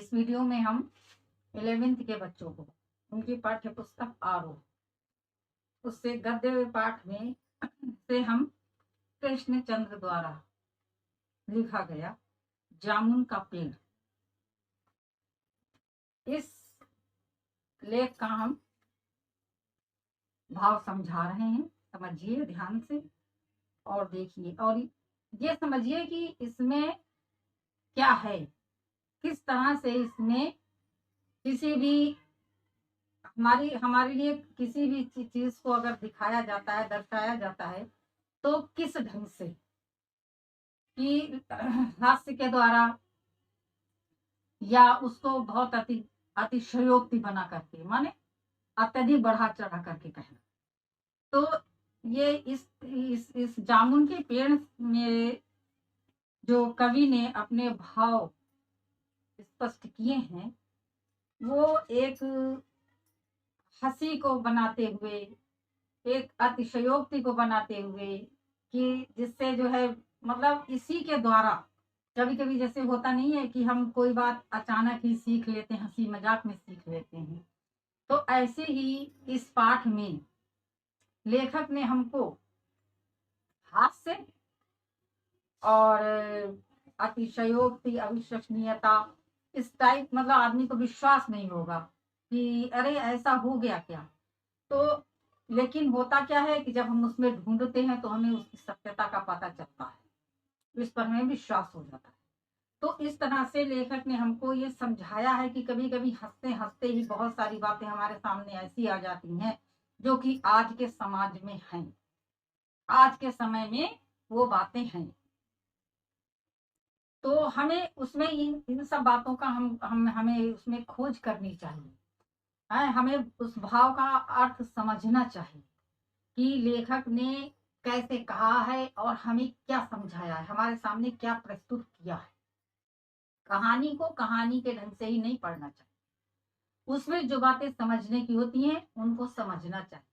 इस वीडियो में हम 11th के बच्चों को उनकी पाठ्य पुस्तक आरोह उससे गद्य पाठ में से हम कृष्ण चंद्र द्वारा लिखा गया जामुन का पेड़, इस लेख का हम भाव समझा रहे हैं। समझिए ध्यान से और देखिए और ये समझिए कि इसमें क्या है, किस तरह से इसमें किसी भी हमारे लिए किसी भी चीज को अगर दिखाया जाता है, दर्शाया जाता है तो किस ढंग से, कि हास्य के द्वारा या उसको बहुत अतिशयोक्ति बना करके, माने अत्यधिक बढ़ा चढ़ा करके कहना। तो ये इस जामुन के पेड़ में जो कवि ने अपने भाव स्पष्ट किए हैं वो एक हंसी को बनाते हुए, एक अतिशयोक्ति को बनाते हुए, कि जिससे जो है मतलब इसी के द्वारा कभी कभी जैसे होता नहीं है कि हम कोई बात अचानक ही सीख लेते हैं, हंसी मजाक में सीख लेते हैं, तो ऐसे ही इस पाठ में लेखक ने हमको हास्य और अतिशयोक्ति, अविश्वसनीयता, इस टाइप, मतलब आदमी को विश्वास नहीं होगा कि अरे ऐसा हो गया क्या। तो लेकिन होता क्या है कि जब हम उसमें ढूंढते हैं तो हमें उसकी सत्यता का पता चलता है, इस पर हमें विश्वास हो जाता है। तो इस तरह से लेखक ने हमको ये समझाया है कि कभी कभी हंसते हंसते ही बहुत सारी बातें हमारे सामने ऐसी आ जाती हैं जो कि आज के समाज में हैं, आज के समय में वो बातें हैं। तो हमें उसमें इन सब बातों का हमें उसमें खोज करनी चाहिए है, हमें उस भाव का अर्थ समझना चाहिए कि लेखक ने कैसे कहा है और हमें क्या समझाया है, हमारे सामने क्या प्रस्तुत किया है। कहानी को कहानी के ढंग से ही नहीं पढ़ना चाहिए, उसमें जो बातें समझने की होती हैं उनको समझना चाहिए।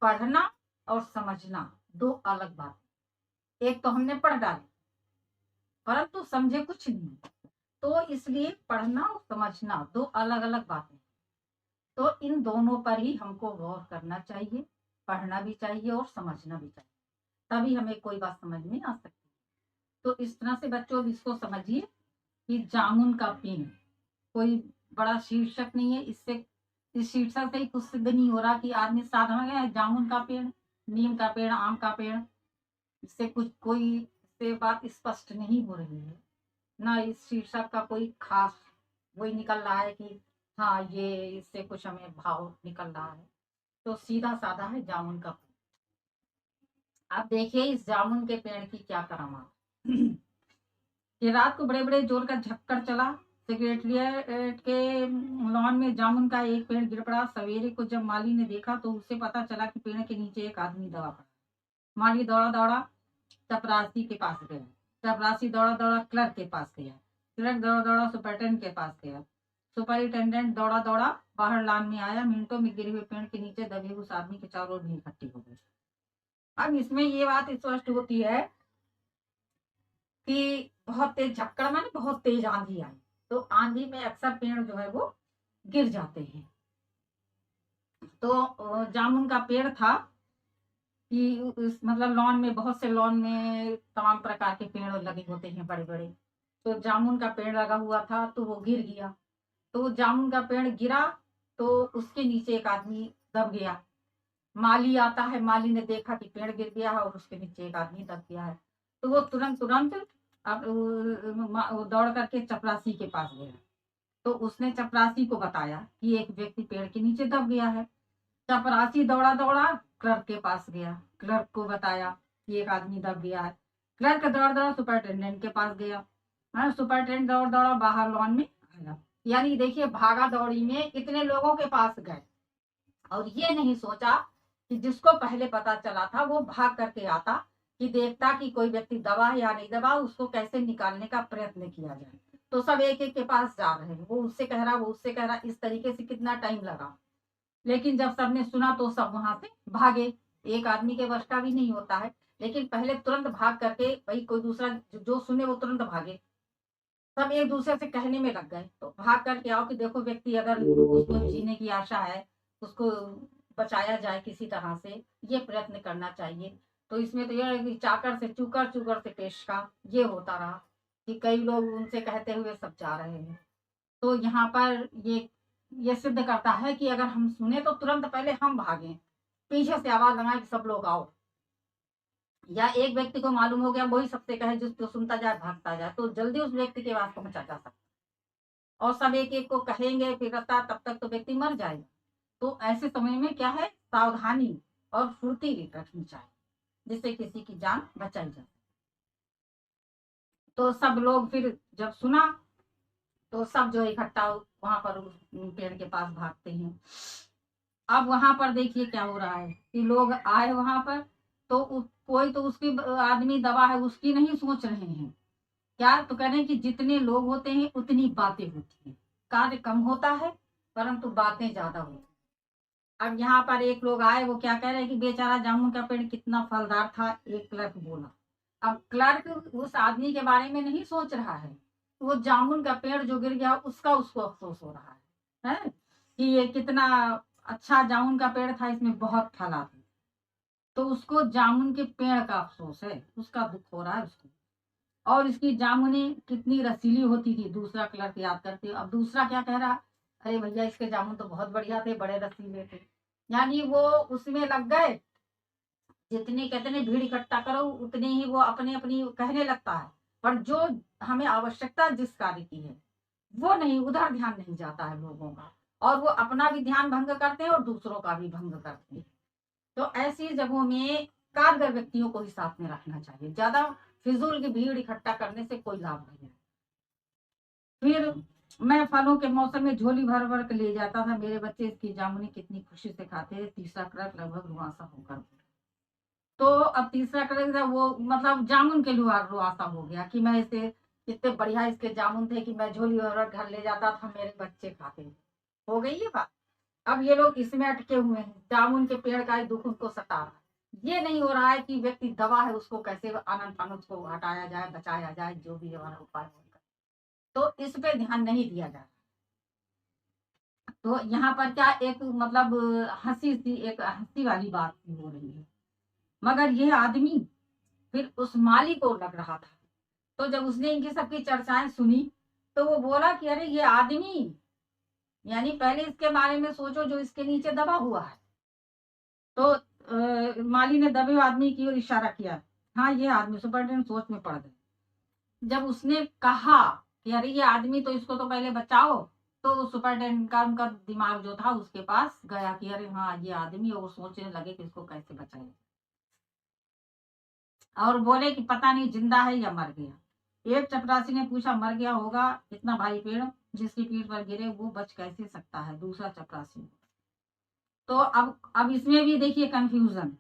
पढ़ना और समझना दो अलग बात। एक तो हमने पढ़ डाली परंतु समझे कुछ नहीं, तो इसलिए पढ़ना और समझना दो अलग अलग बातें। तो इन दोनों पर ही हमको गौर करना चाहिए, पढ़ना भी चाहिए और समझना भी चाहिए, तभी हमें कोई बात समझ में आ सकती है। तो इस तरह से बच्चों इसको समझिए कि जामुन का पेड़ कोई बड़ा शीर्षक नहीं है, इससे इस शीर्षक से ही कुछ सिद्ध नहीं हो रहा कि आदमी साधारण है जामुन का पेड़, नीम का पेड़, आम का पेड़, इससे कुछ कोई से बात स्पष्ट नहीं हो रही है ना। इस शीर्षक का कोई खास वही निकल रहा है कि हाँ ये इससे कुछ हमें भाव निकल रहा है। तो सीधा साधा है जामुन का पेड़। अब देखिए इस जामुन के पेड़ की क्या करामात। ये रात को बड़े बड़े जोर का झक्कर चला, सेक्रेटरिएट के लॉन में जामुन का एक पेड़ गिर पड़ा। सवेरे को जब माली ने देखा तो उसे पता चला कि पेड़ के नीचे एक आदमी दबा पड़ा। माली दौड़ा दौड़ा चपरासी के पास गया, चपरासी दौड़ा दौड़ा क्लर्क के पास गया, क्लर्क दौड़ा दौड़ा सुपरिटेंडेंट के पास गया, सुपरिटेंडेंट दौड़ा दौड़ा बाहर लान में आया। मिनटों में गिरे हुए पेड़ के नीचे दबे उस आदमी के चारों ओर भीड़ इकट्ठी हो गई। अब इसमें ये बात स्पष्ट होती है कि बहुत तेज झक्कड़ माने बहुत तेज आंधी आई, तो आंधी में अक्सर पेड़ जो है वो गिर जाते हैं। तो जामुन का पेड़ था कि उस मतलब लॉन में, बहुत से लॉन में तमाम प्रकार के पेड़ लगे होते हैं बड़े बड़े, तो जामुन का पेड़ लगा हुआ था तो वो गिर गया। तो जामुन का पेड़ गिरा तो उसके नीचे एक आदमी दब गया। माली आता है, माली ने देखा कि पेड़ गिर गया है और उसके नीचे एक आदमी दब गया है, तो वो तुरंत अब वो दौड़ करके चपरासी के पास गया। तो उसने चपरासी को बताया कि एक व्यक्ति पेड़ के नीचे दब गया है। चपरासी दौड़ा दौड़ा क्लर्क के पास गया, क्लर्क को बताया कि एक आदमी दब गया है। क्लर्क दौड़ दौड़ा सुपरिटेंडेंट के पास गया, सुपरिटेंडेंट दौड़ दौड़ा बाहर लॉन में आया। यानी देखिए भागा दौड़ी में इतने लोगों के पास गए और ये नहीं सोचा कि जिसको पहले पता चला था वो भाग करके आता, कि देखता कि कोई व्यक्ति दबा या नहीं दबा, उसको कैसे निकालने का प्रयत्न किया जाए। तो सब एक एक के पास जा रहे हैं, वो उससे कह रहा, वो उससे कह रहा, इस तरीके से कितना टाइम लगा। लेकिन जब सबने सुना तो सब वहां से भागे। एक आदमी के वश का भी नहीं होता है, लेकिन पहले तुरंत भाग करके भाई कोई दूसरा जो सुने वो तुरंत भागे। सब एक दूसरे से कहने में लग गए, तो भाग करके आओ कि देखो व्यक्ति अगर उसको जीने की आशा है, उसको बचाया जाए किसी तरह से, ये प्रयत्न करना चाहिए। तो इसमें तो यह है कि चाकर से चूकर, चूकर से पेश का ये होता रहा कि कई लोग उनसे कहते हुए सब जा रहे हैं। तो यहाँ पर ये सिद्ध करता है कि अगर हम सुने तो तुरंत पहले हम भागें, पीछे से आवाज लगाए कि सब लोग आओ। या एक व्यक्ति को मालूम हो गया वही सबसे कहे, जिसको सुनता जाए भागता जाए, तो जल्दी उस व्यक्ति के पास पहुंचा जा सकता है। और सब एक एक को कहेंगे फिर रास्ता, तब तक तो व्यक्ति मर जाएगा। तो ऐसे समय में क्या है, सावधानी और फुर्ती रखनी चाहिए, जिससे किसी की जान बचाई जाए। तो सब लोग फिर जब सुना तो सब जो इकट्ठा वहां पर उस पेड़ के पास भागते हैं। अब वहां पर देखिए क्या हो रहा है कि लोग आए वहां पर, तो कोई तो उसकी आदमी दवा है उसकी नहीं सोच रहे हैं। क्या तो कह रहे हैं कि जितने लोग होते हैं उतनी बातें होती हैं, कार्य कम होता है परंतु बातें ज्यादा होती हैं। अब यहाँ पर एक लोग आए, वो क्या कह रहे हैं कि बेचारा जामुन का पेड़ कितना फलदार था, एक क्लर्क बोला। अब क्लर्क उस आदमी के बारे में नहीं सोच रहा है, वो जामुन का पेड़ जो गिर गया उसका उसको अफसोस हो रहा है कि ये कितना अच्छा जामुन का पेड़ था, इसमें बहुत फल आते। तो उसको जामुन के पेड़ का अफसोस है, उसका दुख हो रहा है उसको। और इसकी जामुने कितनी रसीली होती थी, दूसरा क्लर्क याद करते। अब दूसरा क्या कह रहा, अरे भैया इसके जामुन तो बहुत बढ़िया थे, बड़े रसीले थे। यानी वो उसमें लग गए, जितनी कहते हैं भीड़ इकट्ठा करो उतनी ही वो अपनी अपनी कहने लगता है। पर जो हमें आवश्यकता जिस कार्य की है वो नहीं, उधर ध्यान नहीं जाता है लोगों का, और वो अपना भी ध्यान भंग करते हैं और दूसरों का भी भंग करते हैं। तो ऐसी जगहों में कारगर व्यक्तियों को ही साथ में रखना चाहिए, ज्यादा फिजूल की भीड़ इकट्ठा करने से कोई लाभ नहीं है। फिर मैं फलों के मौसम में झोली भर भर के ले जाता था, मेरे बच्चे इसकी जामुनी कितनी खुशी से खाते हैं। तीसरा ट्रक लगभग रुआसा होकर, तो अब तीसरा ट्रक था वो मतलब जामुन के लिए रुआसा हो गया कि मैं इसे, इतने बढ़िया इसके जामुन थे कि मैं झोली भर भर घर ले जाता था, मेरे बच्चे खाते थे। हो गई ये बात। अब ये लोग इसमें अटके हुए हैं, जामुन के पेड़ का ही दुख उनको सता रहा है। ये नहीं हो रहा है कि व्यक्ति दवा है उसको कैसे आनंद फानंद को हटाया जाए, बचाया जाए, जो भी हमारा उपाय होगा। तो इस पे ध्यान नहीं दिया जा रहा। तो यहाँ पर क्या एक मतलब हंसी सी, एक हंसी वाली बात हो रही है। मगर ये आदमी फिर उस माली को लग रहा था। तो जब उसने इनकी सबकी चर्चाएं सुनी तो वो बोला कि अरे ये आदमी, यानी पहले इसके बारे में सोचो जो इसके नीचे दबा हुआ है। तो माली ने दबे आदमी की ओर इशारा किया। हाँ ये आदमी, सुपरटेंडेंट सोच में पड़ गए। जब उसने कहा कि अरे ये आदमी, तो इसको तो पहले बचाओ, तो सुपरटेंडेंट का उनका दिमाग जो था उसके पास गया कि अरे हाँ ये आदमी, और वो सोचने लगे कि इसको कैसे बचाए। और बोले कि पता नहीं जिंदा है या मर गया। एक चपरासी ने पूछा, मर गया होगा, इतना भारी पेड़ जिसकी पीठ पर गिरे वो बच कैसे सकता है। दूसरा चपरासी। तो अब इसमें भी देखिए कंफ्यूजन,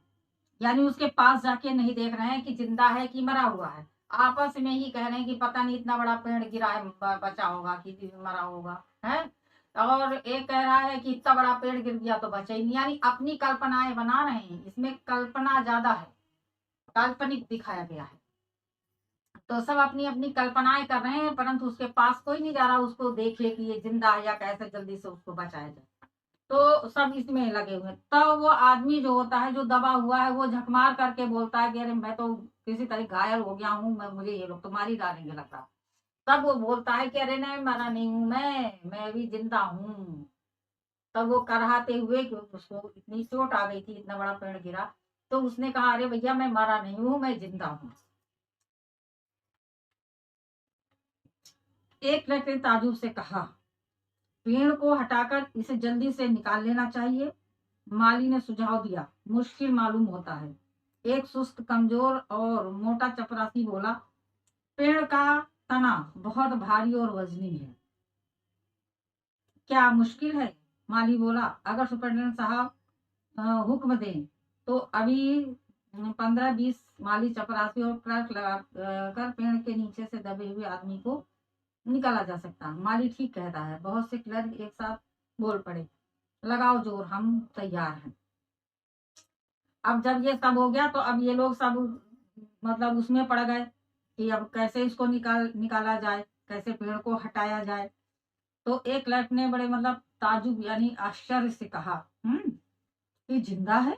यानी उसके पास जाके नहीं देख रहे हैं कि जिंदा है कि मरा हुआ है, आपस में ही कह रहे हैं कि पता नहीं इतना बड़ा पेड़ गिरा है, बचा होगा कि मरा होगा है। और एक कह रहा है कि इतना बड़ा पेड़ गिर गया तो बचा ही नहीं, यानी अपनी कल्पनाएं बना रहे हैं, इसमें कल्पना ज्यादा है, काल्पनिक दिखाया गया है। तो सब अपनी अपनी कल्पनाएं कर रहे हैं, परंतु उसके पास कोई नहीं जा रहा उसको देखे कि ये जिंदा है या कैसे जल्दी से उसको बचाया जाए। तो सब इसमें लगे हुए हैं। तो वो आदमी जो होता है, जो दबा हुआ है, वो झकमार करके बोलता है कि अरे मैं तो किसी तरह घायल हो गया हूँ, मैं, मुझे ये लोग तो मार ही डालेंगे लग रहा। तब वो बोलता है कि अरे नहीं मरा नहीं हूँ, मैं भी जिंदा हूँ। तब वो कराहते हुए, क्योंकि उसको इतनी चोट आ गई थी, इतना बड़ा पेड़ गिरा, तो उसने कहा अरे भैया मैं मरा नहीं हूँ, मैं जिंदा हूँ। एक लड़के ने ताजुब से कहा, पेड़ को हटाकर इसे जल्दी से निकाल लेना चाहिए। माली ने सुझाव दिया, मुश्किल मालूम होता है। एक सुस्त, कमजोर और मोटा चपरासी बोला, पेड़ का तना बहुत भारी और वजनी है, क्या मुश्किल है। माली बोला, अगर सुपरटेंडेंट साहब हुक्म दें तो अभी 15-20 माली, चपरासी और क्लर्क लगा कर पेड़ के नीचे से दबे हुए आदमी को निकाला जा सकता। माली ठीक कहता है। बहुत से क्लर्क एक साथ बोल पड़े, लगाओ जोर, हम तैयार हैं। अब जब ये सब हो गया तो अब ये लोग सब मतलब उसमें पड़ गए कि अब कैसे इसको निकाला जाए। कैसे पेड़ को हटाया जाए। तो एक क्लर्क ने बड़े मतलब ताजुब यानी आश्चर्य से कहा, ये जिंदा है।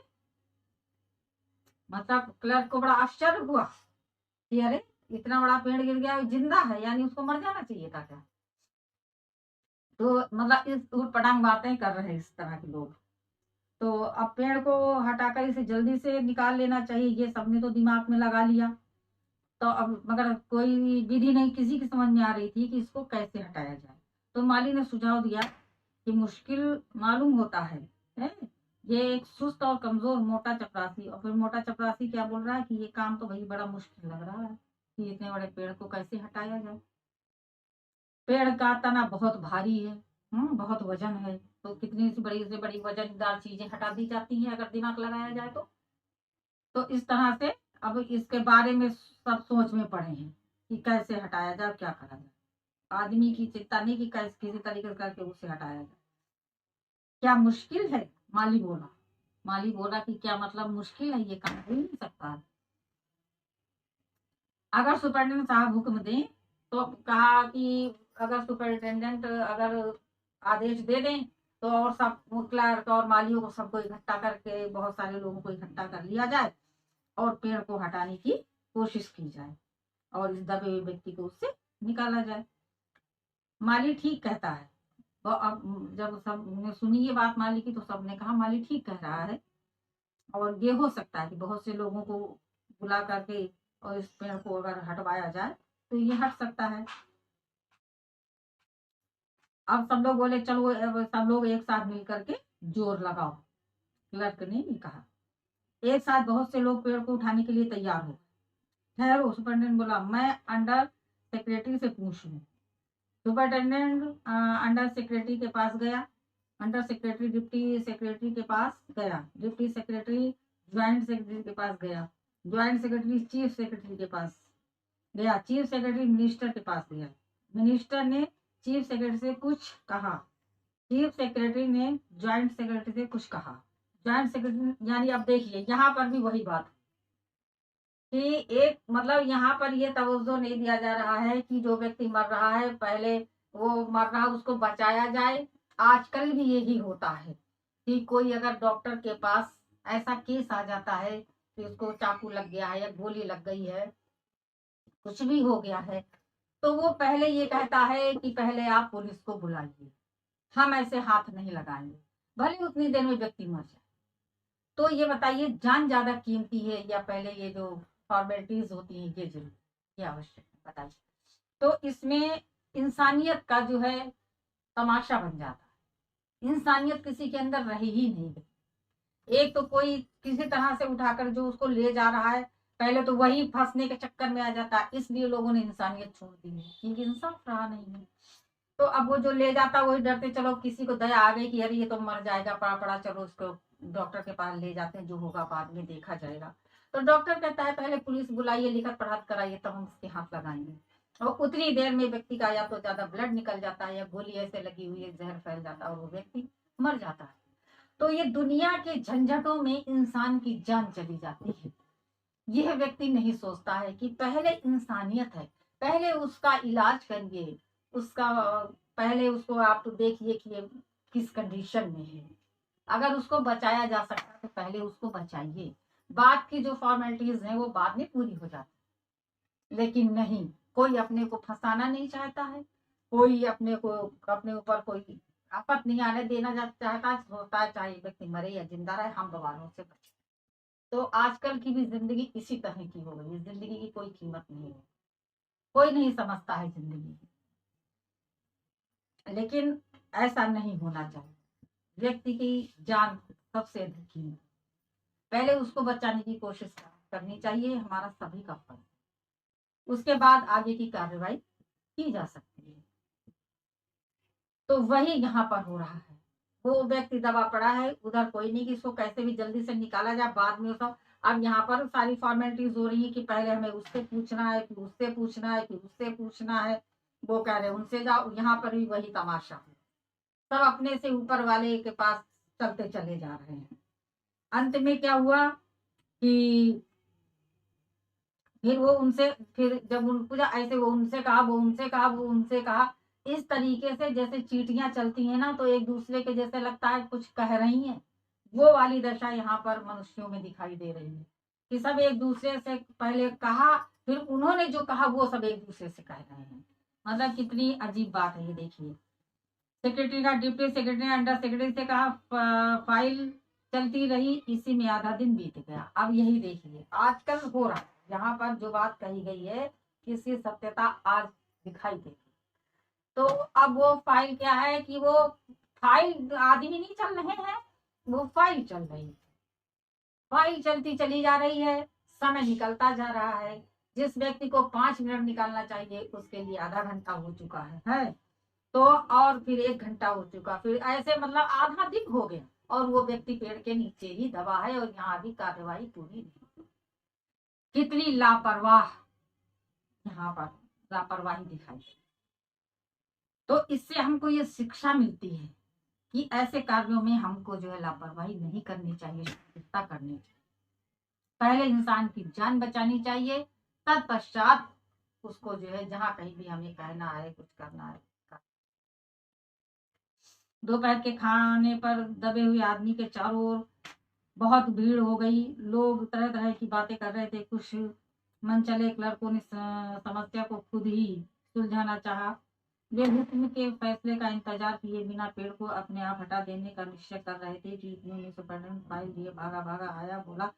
मतलब क्लर्क को बड़ा आश्चर्य हुआ कि अरे इतना बड़ा पेड़ गिर गया, जिंदा है, यानी उसको मर जाना चाहिए था क्या। तो मतलब इस ऊट पटांग बातें कर रहे हैं इस तरह के लोग। तो अब पेड़ को हटाकर इसे जल्दी से निकाल लेना चाहिए, ये सबने तो दिमाग में लगा लिया। तो अब मगर कोई विधि नहीं किसी की समझ में आ रही थी कि इसको कैसे हटाया जाए। तो माली ने सुझाव दिया कि मुश्किल मालूम होता है? ये एक सुस्त और कमजोर मोटा चपरासी। और फिर मोटा चपरासी क्या बोल रहा है कि ये काम तो भाई बड़ा मुश्किल लग रहा है कि इतने बड़े पेड़ को कैसे हटाया जाए। पेड़ का तना बहुत भारी है, बहुत वजन है। तो कितनी से बड़ी वजनदार चीजें हटा दी जाती हैं अगर दिमाग लगाया जाए तो इस तरह से अब इसके बारे में सब सोच में पड़े हैं कि कैसे हटाया जाए, क्या करा जाए। आदमी की चिंता नहीं कि कैसे किसी तरीके से करके उसे हटाया जाए। क्या मुश्किल है? माली बोला। माली बोला कि क्या मतलब मुश्किल है, ये काम हो नहीं सकता। अगर सुपरिटेंडेंट साहब हुक्म दें तो कहा कि अगर सुपरिटेंडेंट अगर आदेश दे दें तो और सब क्लर्क और मालियों को सबको इकट्ठा करके बहुत सारे लोगों को इकट्ठा कर लिया जाए और पेड़ को हटाने की कोशिश की जाए और इस दबे हुए व्यक्ति को उससे निकाला जाए। माली ठीक कहता है। तो अब जब सबने सुनी ये बात माली की तो सबने कहा माली ठीक कह रहा है और ये हो सकता है कि बहुत से लोगों को बुला करके और इस पेड़ को अगर हटवाया जाए तो ये हट सकता है। अब सब लोग बोले चलो अब सब लोग एक साथ मिल करके जोर लगाओ। क्लर्क ने भी कहा एक साथ बहुत से लोग पेड़ को उठाने के लिए तैयार हो। ठहरो, सुपरिटेंडेंट बोला, मैं अंडर सेक्रेटरी से पूछ लूं। सुपरिटेंडेंट अंडर सेक्रेटरी के पास गया। अंडर सेक्रेटरी डिप्टी सेक्रेटरी के पास गया। डिप्टी सेक्रेटरी ज्वाइंट सेक्रेटरी के पास गया। ज्वाइंट सेक्रेटरी चीफ सेक्रेटरी के पास गया। चीफ सेक्रेटरी मिनिस्टर के पास गया। मिनिस्टर ने चीफ सेक्रेटरी से कुछ कहा। चीफ सेक्रेटरी ने ज्वाइंट सेक्रेटरी से कुछ कहा। ज्वाइंट सेक्रेटरी यानी अब देखिए यहाँ पर भी वही बात कि एक मतलब यहाँ पर ये तवज्जो नहीं दिया जा रहा है कि जो व्यक्ति मर रहा है पहले वो मर रहा उसको बचाया जाए। आजकल भी यही होता है कि कोई अगर डॉक्टर के पास ऐसा केस आ जाता है कि उसको चाकू लग गया है या गोली लग गई है, कुछ भी हो गया है, तो वो पहले ये कहता है कि पहले आप पुलिस को बुलाइए, हम ऐसे हाथ नहीं लगाएंगे, भले उतनी देर में व्यक्ति मर जाए। तो ये बताइए जान ज्यादा कीमती है या पहले ये जो फॉर्मेलिटीज होती हैं ये जरूरी, ये आवश्यक है, बताइए। तो इसमें इंसानियत का जो है तमाशा बन जाता है। इंसानियत किसी के अंदर रही ही नहीं है। एक तो कोई किसी तरह से उठाकर जो उसको ले जा रहा है पहले तो वही फंसने के चक्कर में आ जाता है, इसलिए लोगों ने इंसानियत छोड़ दी है क्योंकि इंसाफ रहा नहीं है। तो अब वो जो ले जाता वही डरते, चलो किसी को दया आ गई कि अरे ये तो मर जाएगा पड़ा पड़ा, चलो उसको डॉक्टर के पास ले जाते हैं, जो होगा बाद में देखा जाएगा। तो डॉक्टर कहता है पहले पुलिस बुलाइए, लिखत पढ़ात कराइए, तब हम उसके हाथ लगाएंगे। और उतनी देर में व्यक्ति का या तो ज्यादा ब्लड निकल जाता है या गोली ऐसे लगी हुई है जहर फैल जाता है और वो व्यक्ति मर जाता है। तो ये दुनिया के झंझटों में इंसान की जान चली जाती है। यह व्यक्ति नहीं सोचता है कि पहले इंसानियत है, पहले उसका इलाज करिए, उसका पहले उसको आप तो देखिए कि ये किस कंडीशन में है। अगर उसको बचाया जा सकता है तो पहले उसको बचाइए, बाद की जो फॉर्मेलिटीज हैं वो बाद में पूरी हो जाती। लेकिन नहीं, कोई अपने को फंसाना नहीं चाहता है, कोई अपने को अपने ऊपर कोई आफत नहीं आने देना चाहता, सोचता है चाहे व्यक्ति मरे या जिंदा रहे हम बीमारों से बचे। तो आजकल की भी जिंदगी इसी तरह की हो गई है। जिंदगी की कोई कीमत नहीं है, कोई नहीं समझता है जिंदगी की। लेकिन ऐसा नहीं होना चाहिए। व्यक्ति की जान सबसे अधिक कीमत, पहले उसको बचाने की कोशिश करनी चाहिए, हमारा सभी का फर्ज। उसके बाद आगे की कार्रवाई की जा सकती है। तो वही यहाँ पर हो रहा है। वो व्यक्ति दबा पड़ा है, उधर कोई नहीं कि इसको कैसे भी जल्दी से निकाला जाए, बाद में सब। अब यहाँ पर सारी फॉर्मेलिटीज हो रही है कि पहले हमें उससे पूछना है, फिर उससे पूछना है, फिर उससे पूछना है। वो कह रहे उनसे जाओ, यहाँ पर भी वही तमाशा है। सब अपने से ऊपर वाले के पास चलते चले जा रहे हैं। अंत में क्या हुआ कि फिर वो उनसे, फिर जब उन पूछा ऐसे, वो उनसे कहा, वो उनसे कहा, वो उनसे कहा, इस तरीके से जैसे चींटियां चलती हैं ना, तो एक दूसरे के जैसे लगता है कुछ कह रही हैं, वो वाली दशा यहाँ पर मनुष्यों में दिखाई दे रही है कि सब एक दूसरे से पहले कहा, फिर उन्होंने जो कहा वो सब एक दूसरे से कह रहे हैं। मतलब कितनी अजीब बात है ये, देखिए। सेक्रेटरी का डिप्टी सेक्रेटरी ने अंडर सेक्रेटरी से कहा, फाइल चलती रही, इसी में आधा दिन बीत गया। अब यही देखिए आजकल हो रहा है, यहाँ पर जो बात कही गई है इसकी सत्यता आज दिखाई देगी। तो अब वो फाइल क्या है कि वो फाइल आदमी नहीं चल रहे हैं, वो फाइल चल रही है, फाइल चलती चली जा रही है, समय निकलता जा रहा है। जिस व्यक्ति को 5 मिनट निकालना चाहिए उसके लिए आधा घंटा हो चुका है। तो और फिर 1 घंटा हो चुका, फिर ऐसे मतलब आधा दिन हो गया, और वो व्यक्ति पेड़ के नीचे ही दबा है, और यहाँ भी कार्यवाही पूरी नहीं। कितनी लापरवाह, यहाँ पर लापरवाही दिखाई। तो इससे हमको ये शिक्षा मिलती है कि ऐसे कार्यों में हमको जो है लापरवाही नहीं करनी चाहिए, जागरूकता करनी चाहिए। पहले इंसान की जान बचानी चाहिए, तत्पश्चात उसको जो है जहां कहीं भी हमें कहना है, कुछ करना है। दोपहर के खाने पर दबे हुए आदमी के चारों ओर बहुत भीड़ हो गई। लोग तरह तरह की बातें कर रहे थे। कुछ मनचले क्लर्कों ने समस्या को खुद ही सुलझाना चाहा। वे हुक्म के फैसले का इंतजार किए बिना पेड़ को अपने आप हटा देने का निश्चय कर रहे थे कि इतने में सुपरटेंडेंट फाइल लिए भागा भागा आया, बोला,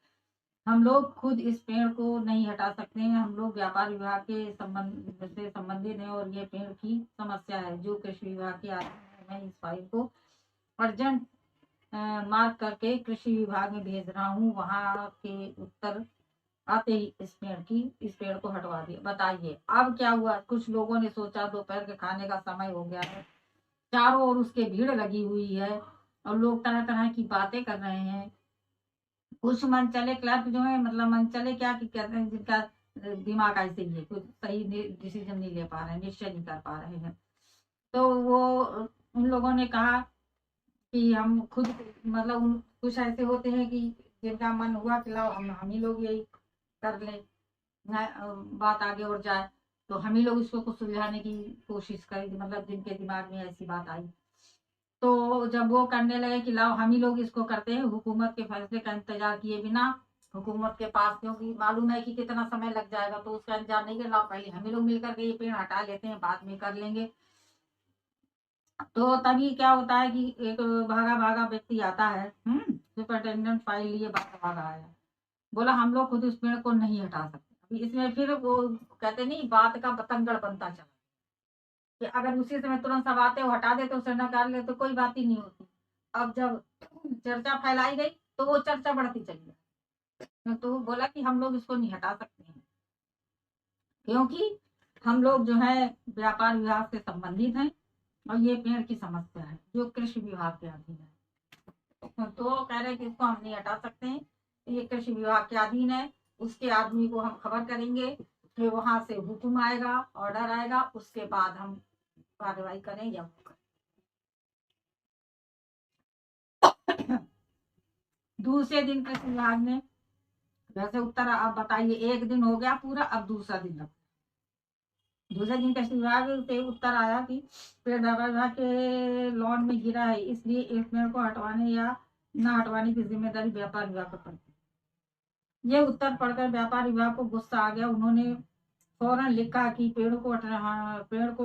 हम लोग खुद इस पेड़ को नहीं हटा सकते हैं। हम लोग व्यापार विभाग के संबंध से संबंधित हैं, और ये पेड़ की समस्या है जो कृषि विभाग के आधीन है। मैं इस फाइल को अर्जेंट मार्क करके कृषि विभाग में भेज रहा हूँ। वहां के उत्तर आते ही इस पेड़ को हटवा दिया। बताइए अब क्या हुआ। कुछ लोगों ने सोचा दोपहर के खाने का समय हो गया है, चारों ओर उसके भीड़ लगी हुई है, और लोग तरह तरह की बातें कर रहे हैं। कुछ मनचले क्लर्क जो है, मतलब मनचले क्या कि कहते हैं, जिनका दिमाग ऐसे ही है, कुछ सही डिसीजन नहीं ले पा रहे हैं, निश्चय नहीं कर पा रहे हैं। तो वो उन लोगों ने कहा कि हम खुद, मतलब कुछ ऐसे होते हैं कि जिनका मन हुआ कि लाओ हम ही लोग यही कर ले, बात आगे और जाए, तो हम ही लोग इसको कुछ सुलझाने की कोशिश करें, मतलब जिनके दिमाग में ऐसी बात आई। तो जब वो करने लगे कि लाओ हम ही लोग इसको करते हैं, हुकूमत के फैसले का इंतजार किए बिना, हुकूमत के पास क्योंकि मालूम है कि कितना समय लग जाएगा, तो उसका इंतजार नहीं कर, लाओ पहले हम ही लोग मिलकर के ये पेड़ हटा लेते हैं, बाद में कर लेंगे। तो तभी क्या होता है कि एक भागा भागा व्यक्ति आता है, सुपरिटेंडेंट फाइल लिए भागा भागा आया, बोला हम लोग खुद उस पेड़ को नहीं हटा सकते। अभी इसमें फिर वो कहते नहीं, बात का बतंगड़ बनता चला कि अगर उसी समय तुरंत सब आते, वो हटा देते, उसे निकाल ले, तो कोई बात ही नहीं होती। अब जब चर्चा फैलाई गई तो वो चर्चा बढ़ती चली गई। तो वो बोला कि हम लोग इसको नहीं हटा सकते हैं, क्योंकि हम लोग जो है व्यापार विभाग से संबंधित हैं, और ये पेड़ की समस्या है जो कृषि विभाग के अधीन है। तो कह रहे कि इसको हम नहीं हटा सकते हैं, ये कृषि विभाग के अधीन है। उसके आदमी को हम खबर करेंगे, फिर वहां से हुक्म आएगा, ऑर्डर आएगा, उसके बाद हम कार्रवाई करें या दूसरे दिन कृषि विभाग ने वैसे उत्तर, अब बताइए, एक दिन हो गया पूरा, अब दूसरा दिन लगा। दूसरे दिन कृषि विभाग से उत्तर आया कि पेड़ व्यापार विभाग के लॉन में गिरा है, इसलिए इस पेड़ को हटवाने या न हटवाने की जिम्मेदारी व्यापार विभाग पर पड़ती है। ये उत्तर पढ़कर व्यापार विभाग को गुस्सा आ गया। उन्होंने फौरन लिखा कि पेड़ को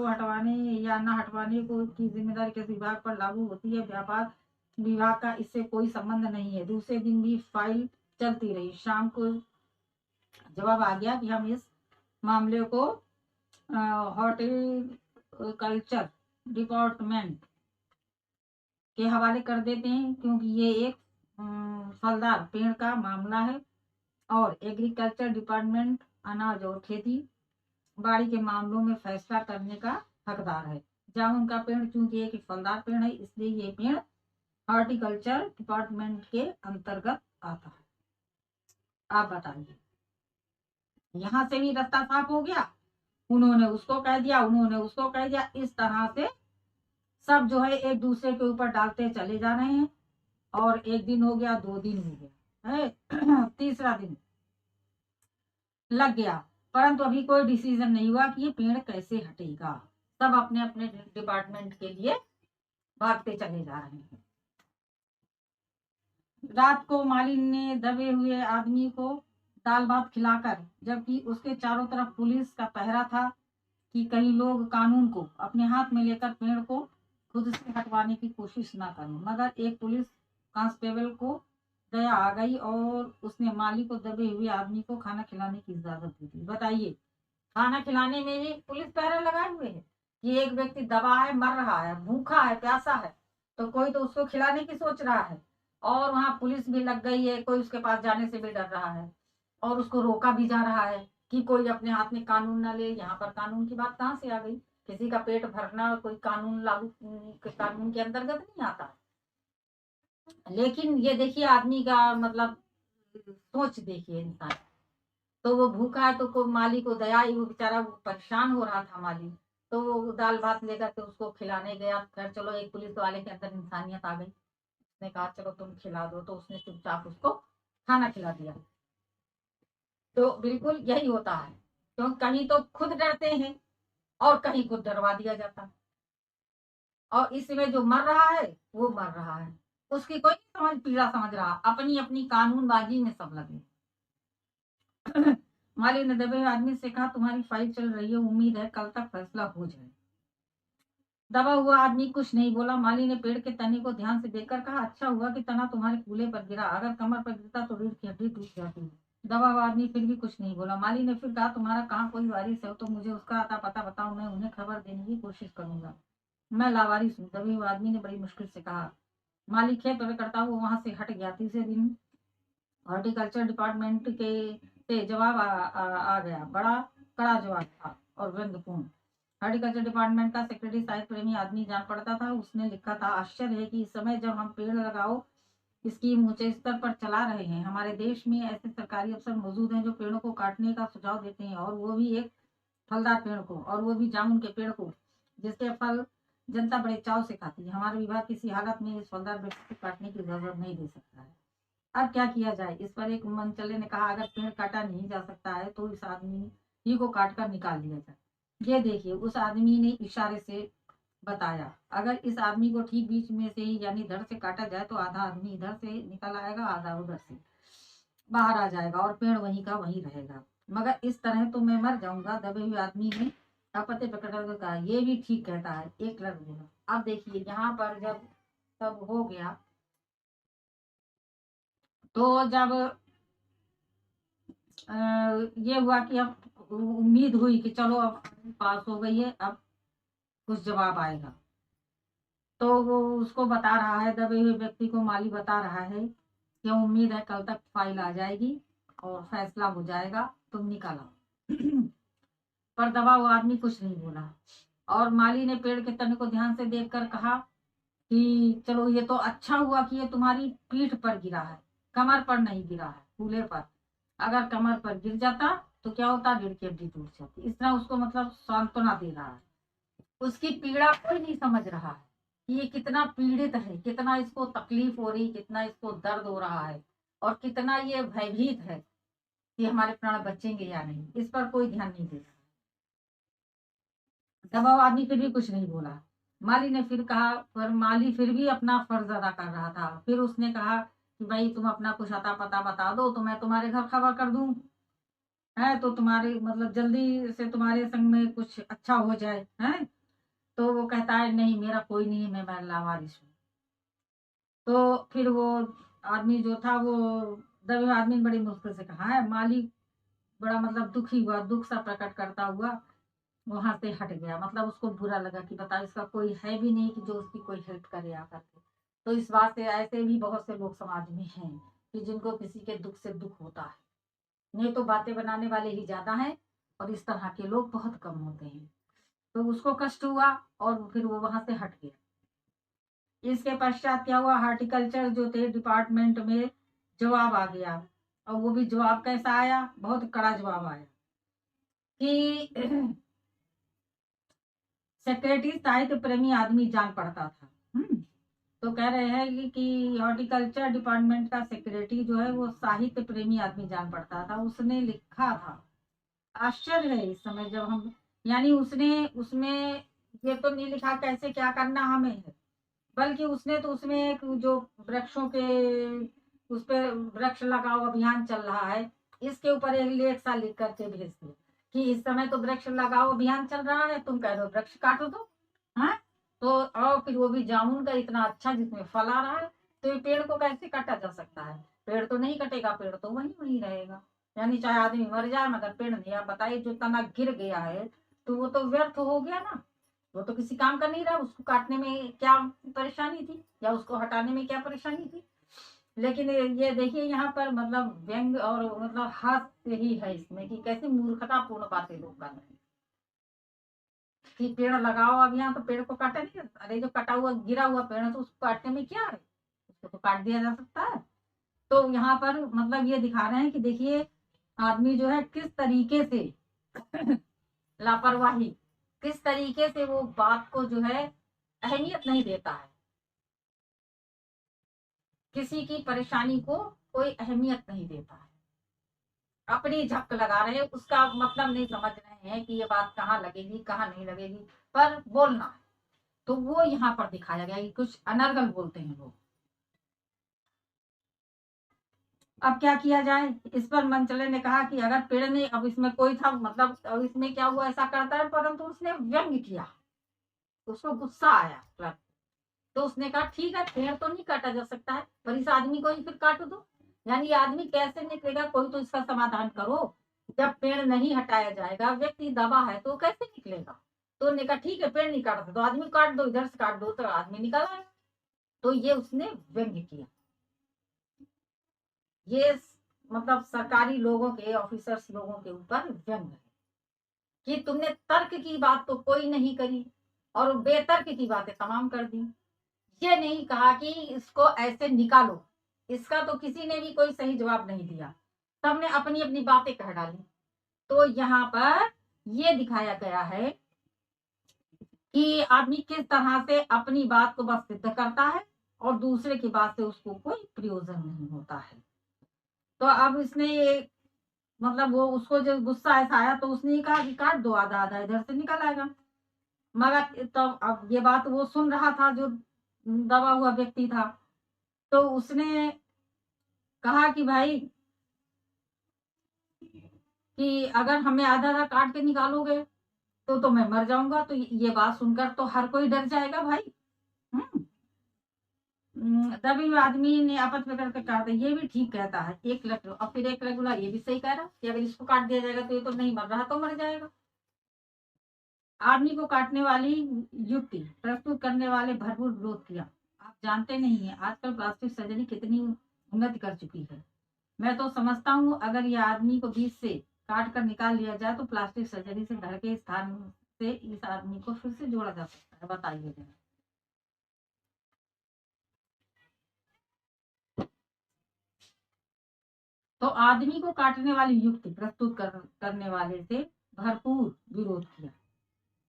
हटवाने या न हटवाने को की जिम्मेदारी कृषि विभाग पर लागू होती है, व्यापार विभाग का इससे कोई संबंध नहीं है। दूसरे दिन भी फाइल चलती रही। शाम को जवाब आ गया कि हम इस मामले को हॉर्टिकल्चर डिपार्टमेंट के हवाले कर देते हैं, क्योंकि ये एक फलदार पेड़ का मामला है, और एग्रीकल्चर डिपार्टमेंट अनाज और खेती बाड़ी के मामलों में फैसला करने का हकदार है। जामुन का पेड़ चूंकि एक फलदार पेड़ है, इसलिए ये पेड़ हॉर्टिकल्चर डिपार्टमेंट के अंतर्गत आता है। आप बताइए, यहाँ से भी रास्ता साफ हो गया। उन्होंने उसको कह दिया, उन्होंने उसको कह दिया, इस तरह से सब जो है एक दूसरे के ऊपर डालते चले जा रहे हैं। और एक दिन हो गया, 2 दिन हो गया है, तीसरा दिन लग गया। परंतु अभी कोई डिसीजन नहीं हुआ कि ये पेड़ कैसे हटेगा। सब अपने अपने डिपार्टमेंट के लिए भागते चले जा रहे हैं। रात को मालिन ने दबे हुए आदमी को दाल भात खिलाकर, जबकि उसके चारों तरफ पुलिस का पहरा था कि कई लोग कानून को अपने हाथ में लेकर पेड़ को खुद से हटवाने की कोशिश ना करें, मगर एक पुलिस कांस्टेबल को दया आ गई और उसने माली को दबे हुए आदमी को खाना खिलाने की इजाजत दे दी। बताइए, खाना खिलाने में भी पुलिस पहरा लगाए हुए है कि एक व्यक्ति दबा है, मर रहा है, भूखा है, प्यासा है, तो कोई तो उसको खिलाने की सोच रहा है और वहां पुलिस भी लग गई है, कोई उसके पास जाने से भी डर रहा है और उसको रोका भी जा रहा है कि कोई अपने हाथ में कानून ना ले। यहाँ पर कानून की बात कहाँ से आ गई? किसी का पेट भरना कोई कानून लागू कानून के अंतर्गत नहीं आता। लेकिन ये देखिए आदमी का मतलब सोच देखिए इंसान, तो वो भूखा है तो को माली को दया आई, वो बेचारा वो परेशान हो रहा था माली, तो वो दाल भात लेकर के उसको खिलाने गया। फिर चलो एक पुलिस वाले के अंदर इंसानियत आ गई, उसने कहा चलो तुम खिला दो, तो उसने चुपचाप उसको खाना खिला दिया। तो बिल्कुल यही होता है, क्यों कहीं तो खुद डरते हैं और कहीं खुद डरवा दिया जाता है। और इसमें जो मर रहा है वो मर रहा है, उसकी कोई नहीं समझ पीड़ा समझ रहा, अपनी अपनी कानूनबाजी में सब लगे। माली ने दबे हुए आदमी से कहा तुम्हारी फाइल चल रही है, उम्मीद है कल तक फैसला हो जाए। दबा हुआ आदमी कुछ नहीं बोला। माली ने पेड़ के तने को ध्यान से देखकर कहा अच्छा हुआ कि तना तुम्हारे कूल्हे पर गिरा, अगर कमर पर गिरता तो रीढ़ की हड्डी टूट जाती। दबा हुआ आदमी फिर भी कुछ नहीं बोला। माली ने फिर कहा तुम्हारा कहाँ कोई वारिस है तो मुझे उसका आता पता बताओ, मैं उन्हें खबर देने की कोशिश करूंगा। मैं लावारिस हूँ, दबे हुए आदमी ने बड़ी मुश्किल से कहा। माली खेत करता हुआ वहां से हट गया। तीसरे दिन हॉर्टिकल्चर डिपार्टमेंट के से जवाब आ गया। बड़ा कड़ा जवाब था और व्यंग्यपूर्ण। हॉर्टिकल्चर डिपार्टमेंट का सेक्रेटरी साहित्य प्रेमी आदमी जान पड़ता था। उसने लिखा था आश्चर्य है कि इस समय जब हम पेड़ लगाओ स्कीम ऊंचे स्तर पर चला रहे हैं, हमारे देश में ऐसे सरकारी अफसर मौजूद हैं जो पेड़ों को काटने का सुझाव देते हैं, और वो भी एक फलदार पेड़ को, और वो भी जामुन के पेड़ को जिसके फल जनता बड़े चाव से खाती है। हमारा विभाग किसी हालत में इस फलदार वृक्ष को काटने की इजाजत नहीं दे सकता है। अब क्या किया जाए? इस पर एक मनचले ने कहा अगर पेड़ काटा नहीं जा सकता है तो इस आदमी ही को काट कर निकाल दिया जाए। ये देखिए उस आदमी ने इशारे से बताया, अगर इस आदमी को ठीक बीच में से ही यानी इधर से काटा जाए तो आधा आदमी इधर से निकल आएगा, आधा उधर से बाहर आ जाएगा और पेड़ वहीं का वहीं रहेगा, मगर इस तरह तो मैं मर जाऊंगा। दबे हुए आदमी ने आपत्ति प्रकट करके कहा ये भी ठीक कहता है, एक लड़ बोला। अब देखिए यहाँ पर जब सब हो गया तो जब ये हुआ कि अब उम्मीद हुई कि चलो अब पास हो गई है, अब कुछ जवाब आएगा, तो वो उसको बता रहा है, दबे हुए व्यक्ति को माली बता रहा है कि उम्मीद है कल तक फाइल आ जाएगी और फैसला हो जाएगा, तुम निकल आओ। पर दबा हुआ आदमी कुछ नहीं बोला और माली ने पेड़ के तने को ध्यान से देखकर कहा कि चलो ये तो अच्छा हुआ कि ये तुम्हारी पीठ पर गिरा है, कमर पर नहीं गिरा है, कूल्हे पर। अगर कमर पर गिर जाता तो क्या होता? रीढ़ की हड्डी टूट जाती। इस तरह उसको मतलब सांत्वना दे रहा है, उसकी पीड़ा कोई नहीं समझ रहा है कि ये कितना पीड़ित है, कितना इसको तकलीफ हो रही, कितना इसको दर्द हो रहा है और कितना ये भयभीत है कि हमारे प्राण बचेंगे या नहीं। इस पर कोई ध्यान नहीं दे रहा। दबाव आदमी फिर भी कुछ नहीं बोला। माली ने फिर कहा, पर माली फिर भी अपना फर्ज अदा कर रहा था। फिर उसने कहा कि भाई तुम अपना कुछ अता पता बता दो तो मैं तुम्हारे घर खबर कर दूं, है तो तुम्हारे मतलब जल्दी से तुम्हारे संग में कुछ अच्छा हो जाए, है। तो वो कहता है नहीं मेरा कोई नहीं है, मैं लावारिस हूँ। तो फिर वो आदमी जो था वो दबे हुए आदमी ने बड़ी मुश्किल से कहा है। माली बड़ा मतलब दुखी हुआ, दुख सा प्रकट करता हुआ वहां से हट गया। मतलब उसको बुरा लगा कि बताओ इसका कोई है भी नहीं कि जो उसकी कोई हेल्प करे आकर के। तो इस बात से ऐसे भी बहुत से लोग समाज में हैं कि जिनको किसी के दुख से दुख होता है, नहीं तो बातें बनाने वाले ही ज्यादा हैं और इस तरह के लोग बहुत कम होते हैं। तो उसको कष्ट हुआ और फिर वो वहां से हट गया। इसके पश्चात क्या हुआ? हार्टिकल्चर जो थे डिपार्टमेंट में जवाब आ गया, और वो भी जवाब कैसा आया? बहुत कड़ा जवाब आया कि सेक्रेटरी साहित्य प्रेमी आदमी जान पड़ता था। तो कह रहे हैं कि हॉर्टिकल्चर डिपार्टमेंट का सेक्रेटरी जो है वो साहित्य प्रेमी आदमी जान पड़ता था। उसने लिखा था आश्चर्य है इस समय जब हम, यानी उसने उसमें ये तो नहीं लिखा कैसे क्या करना हमें है, बल्कि उसने तो उसमें एक जो वृक्षों के उस पे वृक्ष लगाओ अभियान चल रहा है, इसके ऊपर एक लेख सा लिख करके भेज दिया कि इस समय तो वृक्ष लगाओ अभियान चल रहा है, तुम कह रहे हो वृक्ष काटो तो। हाँ, तो और फिर वो भी जामुन का इतना अच्छा जिसमें फल आ रहा है, तो ये पेड़ को कैसे काटा जा सकता है? पेड़ तो नहीं कटेगा, पेड़ तो वहीं वहीं रहेगा। यानी चाहे आदमी मर जाए मगर पेड़ नहीं। आप बताइए जो तना गिर गया है तो वो तो व्यर्थ हो गया ना, वो तो किसी काम का नहीं रहा। उसको काटने में क्या परेशानी थी या उसको हटाने में क्या परेशानी थी? लेकिन ये देखिए यहाँ पर मतलब व्यंग और मतलब हास्य ही है इसमें कि कैसी मूर्खतापूर्ण बातें लोग कर रहे हैं कि पेड़ लगाओ अब यहाँ तो पेड़ को काटे नहीं। अरे जो कटा हुआ गिरा हुआ पेड़ है तो उसको काटने में क्या है, उसको तो काट दिया जा सकता है। तो यहाँ पर मतलब ये दिखा रहे हैं कि देखिए आदमी जो है किस तरीके से लापरवाही, किस तरीके से वो बात को जो है अहमियत नहीं देता है, किसी की परेशानी को कोई अहमियत नहीं देता है, अपनी झपक लगा रहे हैं, उसका मतलब नहीं समझ रहे हैं कि ये बात कहाँ लगेगी कहाँ नहीं लगेगी, पर बोलना है। तो वो यहाँ पर दिखाया गया कि कुछ अनर्गल बोलते हैं लोग। अब क्या किया जाए? इस पर मंचले ने कहा कि अगर पेड़ ने, अब इसमें कोई था मतलब, अब इसमें क्या हुआ ऐसा करता है, परंतु उसने व्यंग किया, उसको गुस्सा आया। तो उसने कहा ठीक है पेड़ तो नहीं काटा जा सकता है पर इस आदमी को ही फिर काट दो। यानी ये आदमी कैसे निकलेगा, कोई तो इसका समाधान करो। जब पेड़ नहीं हटाया जाएगा, व्यक्ति दबा है तो कैसे निकलेगा? तो उन्होंने कहा ठीक है पेड़ नहीं काट सकते तो आदमी काट दो, इधर से काट दो तो आदमी निकल आए। तो ये उसने व्यंग किया। ये मतलब सरकारी लोगों के, ऑफिसर्स लोगों के ऊपर व्यंग है कि तुमने तर्क की बात तो कोई नहीं करी और बेतर्क की बातें तमाम कर दी। ये नहीं कहा कि इसको ऐसे निकालो, इसका तो किसी ने भी कोई सही जवाब नहीं दिया, सबने अपनी अपनी बातें कह डाली। तो यहाँ पर ये दिखाया गया है कि आदमी किस तरह से अपनी बात को बस सिद्ध करता है और दूसरे की बात से उसको कोई प्रयोजन नहीं होता है। तो अब इसने ये मतलब वो उसको जो गुस्सा ऐसा आया तो उसने ये कहा कि काट दो, आधा आधा इधर से निकल आएगा। मगर तब अब ये बात वो सुन रहा था जो दबा हुआ व्यक्ति था, तो उसने कहा कि भाई कि अगर हमें आधा आधा काट के निकालोगे तो मैं मर जाऊंगा। तो ये बात सुनकर तो हर कोई डर जाएगा भाई। हम्म। तभी आदमी ने आपस में करके कहा था ये भी ठीक कहता है, एक लट और फिर एक रगुला ये भी सही कह रहा कि अगर इसको काट दिया जाएगा तो ये तो नहीं मर रहा तो मर जाएगा। आदमी को काटने वाली युक्ति प्रस्तुत करने वाले भरपूर विरोध किया। आप जानते नहीं है आजकल प्लास्टिक सर्जरी कितनी उन्नति कर चुकी है। मैं तो समझता हूँ अगर ये आदमी को बीच से काट कर निकाल लिया जाए तो प्लास्टिक सर्जरी से धड़ के स्थान से इस आदमी को फिर से जोड़ा जा सकता है। बताइए जरा। तो आदमी को काटने वाली युक्ति प्रस्तुत करने वाले से भरपूर विरोध किया।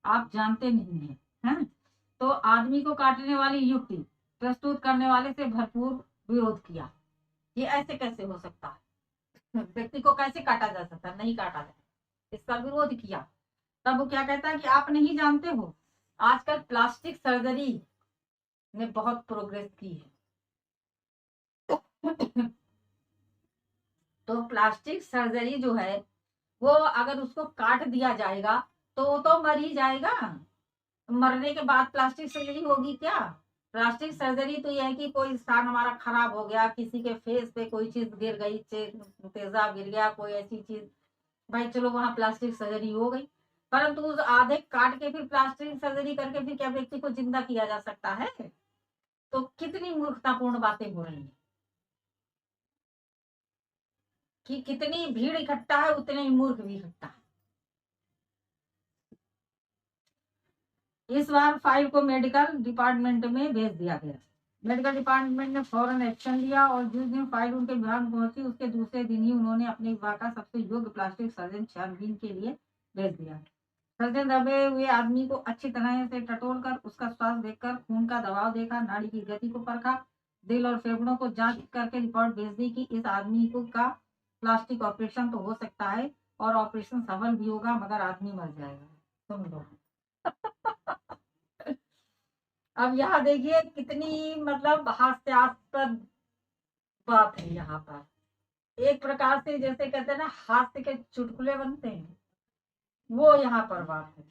आप जानते नहीं है, हैं? तो आदमी को काटने वाली युक्ति प्रस्तुत करने वाले से भरपूर विरोध किया। ये ऐसे कैसे हो सकता है? व्यक्ति को कैसे काटा जा सकता है? नहीं काटा जाए, इसका विरोध किया। तब वो क्या कहता है कि आप नहीं जानते हो आजकल प्लास्टिक सर्जरी ने बहुत प्रोग्रेस की है। तो प्लास्टिक सर्जरी जो है वो अगर उसको काट दिया जाएगा तो वो तो मर ही जाएगा। मरने के बाद प्लास्टिक सर्जरी होगी क्या? प्लास्टिक सर्जरी तो यह है कि कोई स्थान हमारा खराब हो गया, किसी के फेस पे कोई चीज गिर गई, तेजाब गिर गया, कोई ऐसी चीज, भाई चलो वहां प्लास्टिक सर्जरी हो गई। परंतु उस आधे काट के फिर प्लास्टिक सर्जरी करके फिर क्या व्यक्ति को जिंदा किया जा सकता है? तो कितनी मूर्खतापूर्ण बातें हो रही हैं कि कितनी भीड़ इकट्ठा है उतने ही मूर्ख भी इकट्ठा है। इस बार फाइल को मेडिकल डिपार्टमेंट में भेज दिया गया। मेडिकल डिपार्टमेंट ने फौरन एक्शन लिया और जिस दिन फाइल उनके विभाग में पहुंची उसके दूसरे दिन ही उन्होंने अपने विभाग का सबसे योग्य प्लास्टिक सर्जन छानबीन के लिए भेज दिया। सर्जन दबे हुए आदमी को अच्छी तरह से टटोल कर उसका श्वास देखकर खून का दबाव देखा, नाड़ी की गति को परखा, दिल और फेफड़ों को जांच करके रिपोर्ट भेज दी कि इस आदमी को का प्लास्टिक ऑपरेशन तो हो सकता है और ऑपरेशन सफल भी होगा मगर आदमी मर जाएगा। सुन लो। अब यहाँ देखिए कितनी मतलब हास्यास्पद बात है यहाँ पर। एक प्रकार से जैसे कहते हैं ना हास्य के चुटकुले बनते हैं, वो यहाँ पर बात है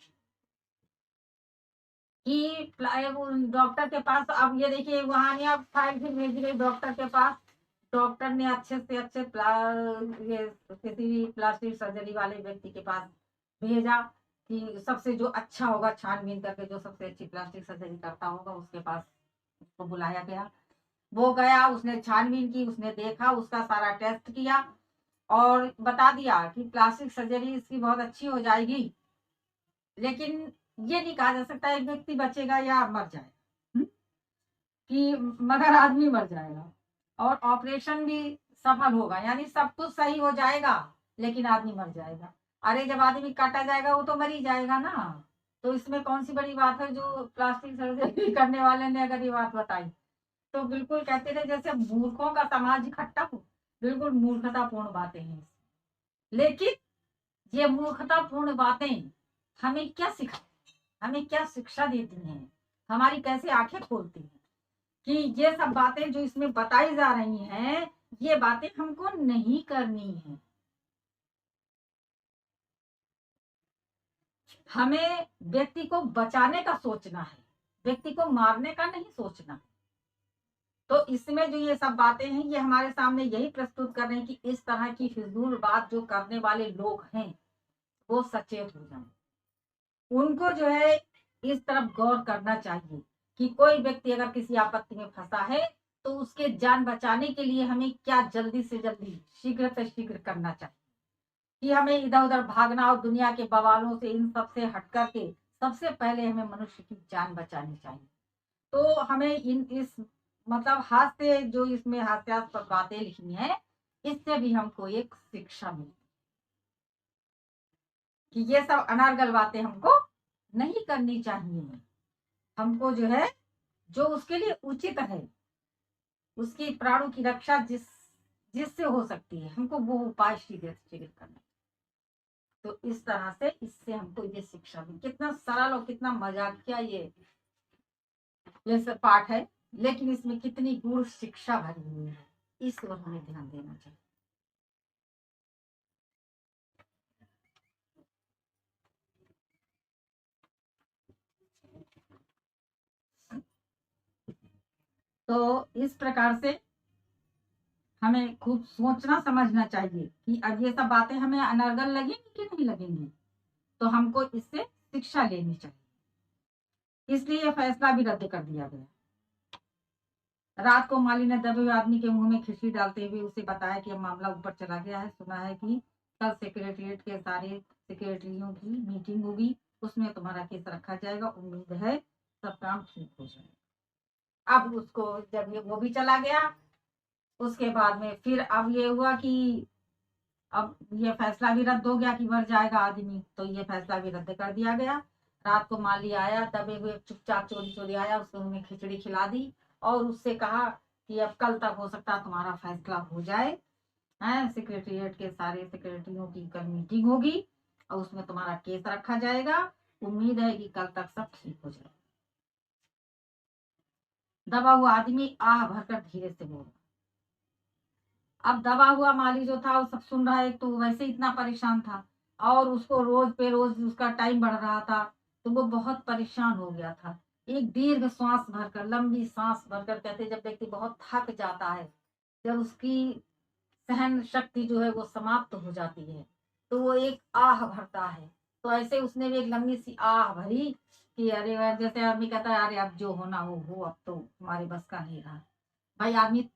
कि डॉक्टर के पास, अब ये देखिए वहां नहीं, आप फाइल भी भेज रहे डॉक्टर के पास, डॉक्टर ने अच्छे से अच्छे ये किसी भी प्लास्टिक सर्जरी वाले व्यक्ति के पास भेजा कि सबसे जो अच्छा होगा छानबीन करके जो सबसे अच्छी प्लास्टिक सर्जरी करता होगा उसके पास उसको बुलाया गया। वो गया, उसने छानबीन की, उसने देखा, उसका सारा टेस्ट किया और बता दिया कि प्लास्टिक सर्जरी इसकी बहुत अच्छी हो जाएगी, लेकिन ये नहीं कहा जा सकता एक व्यक्ति बचेगा या मर जाएगा। कि मगर आदमी मर जाएगा और ऑपरेशन भी सफल होगा, यानी सब कुछ सही हो जाएगा लेकिन आदमी मर जाएगा। अरे जब आदमी काटा जाएगा वो तो मर ही जाएगा ना। तो इसमें कौन सी बड़ी बात है जो प्लास्टिक सर्जरी करने वाले ने अगर ये बात बताई। तो बिल्कुल कहते थे जैसे मूर्खों का समाज इकट्ठा हो, बिल्कुल मूर्खतापूर्ण बातें हैं। लेकिन ये मूर्खतापूर्ण बातें हमें क्या सिखा, हमें क्या शिक्षा देती हैं, हमारी कैसे आंखें खोलती हैं कि ये सब बातें जो इसमें बताई जा रही हैं ये बातें हमको नहीं करनी है। हमें व्यक्ति को बचाने का सोचना है, व्यक्ति को मारने का नहीं सोचना। तो इसमें जो ये सब बातें हैं ये हमारे सामने यही प्रस्तुत कर रहे हैं कि इस तरह की फिजूल बात जो करने वाले लोग हैं वो सचेत हो जाएं, उनको जो है इस तरफ गौर करना चाहिए कि कोई व्यक्ति अगर किसी आपत्ति में फंसा है तो उसके जान बचाने के लिए हमें क्या जल्दी से जल्दी शीघ्र से शीघ्र करना चाहिए कि हमें इधर उधर भागना और दुनिया के बवालों से इन सब से हट करके सबसे पहले हमें मनुष्य की जान बचानी चाहिए। तो हमें इन इस मतलब हास्य जो इसमें हास्यास्पद बातें लिखी हैं इससे भी हमको एक शिक्षा मिलती कि ये सब अनर्गल बातें हमको नहीं करनी चाहिए। हमको जो है जो उसके लिए उचित है उसकी प्राणों की रक्षा जिससे हो सकती है हमको वो उपाय शीघ्र शीघ्र करना। तो इस तरह से इससे हमको ये शिक्षा भी कितना सरल और कितना मजाकिया ये सब पाठ है, लेकिन इसमें कितनी गूढ़ शिक्षा भरी हुई है, इस ओर हमें ध्यान देना चाहिए। तो इस प्रकार से हमें खूब सोचना समझना चाहिए कि अब ये सब बातें हमें अनर्गल लगेंगी कि नहीं लगेंगी, तो हमको इससे शिक्षा लेनी चाहिए। इसलिए यह फैसला भी रद्द कर दिया गया। रात को माली ने दबे हुए आदमी के मुंह में खिचड़ी डालते हुए उसे बताया कि अब मामला ऊपर चला गया है, सुना है कि कल सेक्रेटरिएट के सारे सेक्रेटरियों की मीटिंग होगी, उसमें तुम्हारा केस रखा जाएगा, उम्मीद है सब काम ठीक हो जाएगा। अब उसको जब ये वो भी चला गया उसके बाद में फिर अब ये हुआ कि अब ये फैसला भी रद्द हो गया कि मर जाएगा आदमी, तो ये फैसला भी रद्द कर दिया गया। रात को माली आया दबे हुए चुपचाप चोरी चोरी आया, उसको उन्हें खिचड़ी खिला दी और उससे कहा कि अब कल तक हो सकता तुम्हारा फैसला हो जाए, है सेक्रेटरिएट के सारे सेक्रेटरियों की कल मीटिंग होगी और उसमें तुम्हारा केस रखा जाएगा, उम्मीद है कि कल तक सब ठीक हो जाए। दबा हुआ आदमी आह भरकर धीरे से बोला। अब दबा हुआ माली जो था वो सब सुन रहा है, तो वैसे इतना परेशान था और उसको रोज पे रोज उसका टाइम बढ़ रहा था, तो वो बहुत परेशान हो गया था। एक दीर्घ श्वास भरकर, लंबी सांस भरकर, कहते जब व्यक्ति बहुत थक जाता है, जब उसकी सहन शक्ति जो है वो समाप्त हो जाती है तो वो एक आह भरता है। तो ऐसे उसने भी एक लंबी सी आह भरी कि अरे जैसे आदमी कहता है अरे अब जो होना हो अब तो हमारे बस का नहीं रहा। भाई आदमी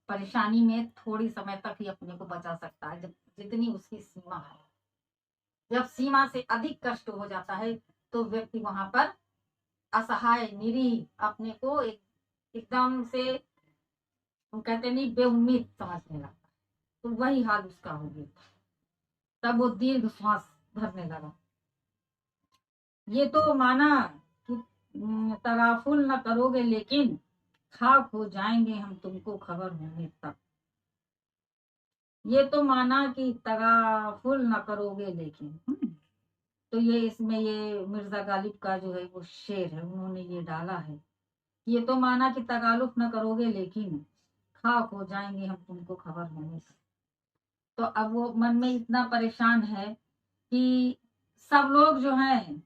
परेशानी में थोड़ी समय तक ही अपने को बचा सकता है, जब जितनी उसकी सीमा है। जब सीमा से अधिक कष्ट हो जाता है तो व्यक्ति वहां पर असहाय निरीह अपने को एकदम से कहते नहीं बेउम्मीद समझने लगता है। तो वही हाल उसका हो गया था। तब वो दीर्घ श्वास भरने लगा। ये तो माना कि तगाफुल न करोगे लेकिन खाक हो जाएंगे हम तुमको खबर होने तक। ये तो माना कि तगाफुल न करोगे लेकिन। तो ये इसमें ये मिर्जा गालिब का जो है वो शेर है, उन्होंने ये डाला है। ये तो माना कि तगालुफ न करोगे लेकिन खाक हो जाएंगे हम तुमको खबर होने से। तो अब वो मन में इतना परेशान है कि सब लोग जो हैं,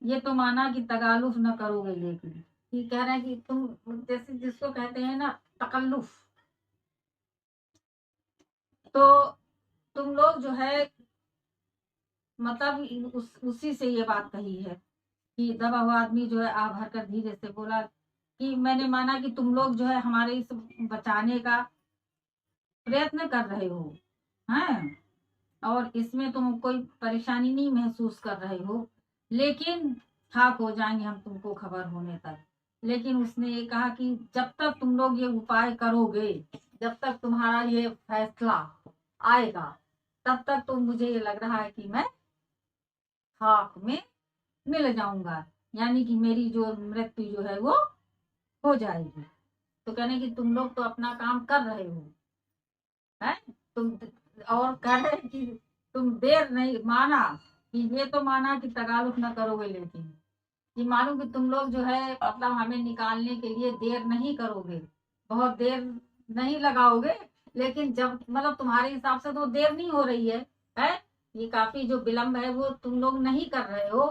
ये तो माना कि तगालुफ न करोगे लेकिन, ये कह रहे हैं कि तुम, जैसे जिसको कहते हैं ना तकल्लुफ, तो तुम लोग जो है, मतलब उसी से ये बात कही है कि दबा हुआ आदमी जो है आ भर कर धीरे से बोला कि मैंने माना कि तुम लोग जो है हमारे इस बचाने का प्रयत्न कर रहे हो हैं, और इसमें तुम कोई परेशानी नहीं महसूस कर रहे हो, लेकिन खाक हो जाएंगे हम तुमको खबर होने तक। लेकिन उसने ये कहा कि जब तक तुम लोग ये उपाय करोगे, जब तक तुम्हारा ये फैसला आएगा, तब तक तो मुझे ये लग रहा है कि मैं खाक में मिल जाऊंगा, यानी कि मेरी जो मृत्यु जो है वो हो जाएगी। तो कहने कि तुम लोग तो अपना काम कर रहे हो, है तुम, और कह रहे कि तुम देर नहीं माना, कि ये तो माना कि तगालुफ ना करोगे लेकिन, ये मालूम कि तुम लोग जो है मतलब हमें निकालने के लिए देर नहीं करोगे, बहुत देर नहीं लगाओगे, लेकिन जब मतलब तुम्हारे हिसाब से तो देर नहीं हो रही है ये काफी जो विलंब है वो तुम लोग नहीं कर रहे हो,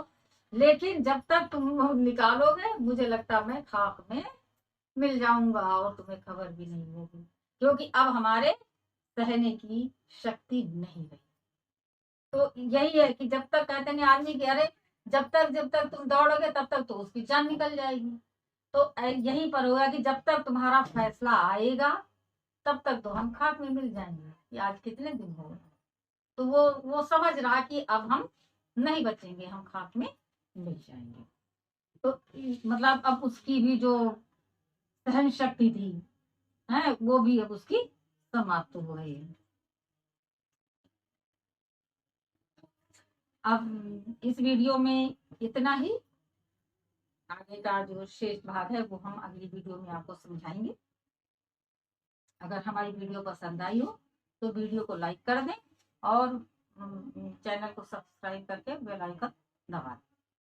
लेकिन जब तक तुम निकालोगे मुझे लगता मैं खाक में मिल जाऊंगा और तुम्हें खबर भी नहीं होगी, क्योंकि अब हमारे सहने की शक्ति नहीं रही। तो यही है कि जब तक कहते नहीं आदमी कि अरे जब तक तुम दौड़ोगे तब तक तो उसकी जान निकल जाएगी। तो यही पर होगा कि जब तक तुम्हारा फैसला आएगा तब तक तो हम खाक में मिल जाएंगे। ये आज कितने दिन हो गए, तो वो समझ रहा कि अब हम नहीं बचेंगे, हम खाक में मिल जाएंगे। तो मतलब अब उसकी भी जो सहन शक्ति थी है वो भी अब उसकी समाप्त हो गई है। अब इस वीडियो में इतना ही, आगे का जो शेष भाग है वो हम अगली वीडियो में आपको समझाएंगे। अगर हमारी वीडियो पसंद आई हो तो वीडियो को लाइक कर दें और चैनल को सब्सक्राइब करके बेल आइकन दबा दें।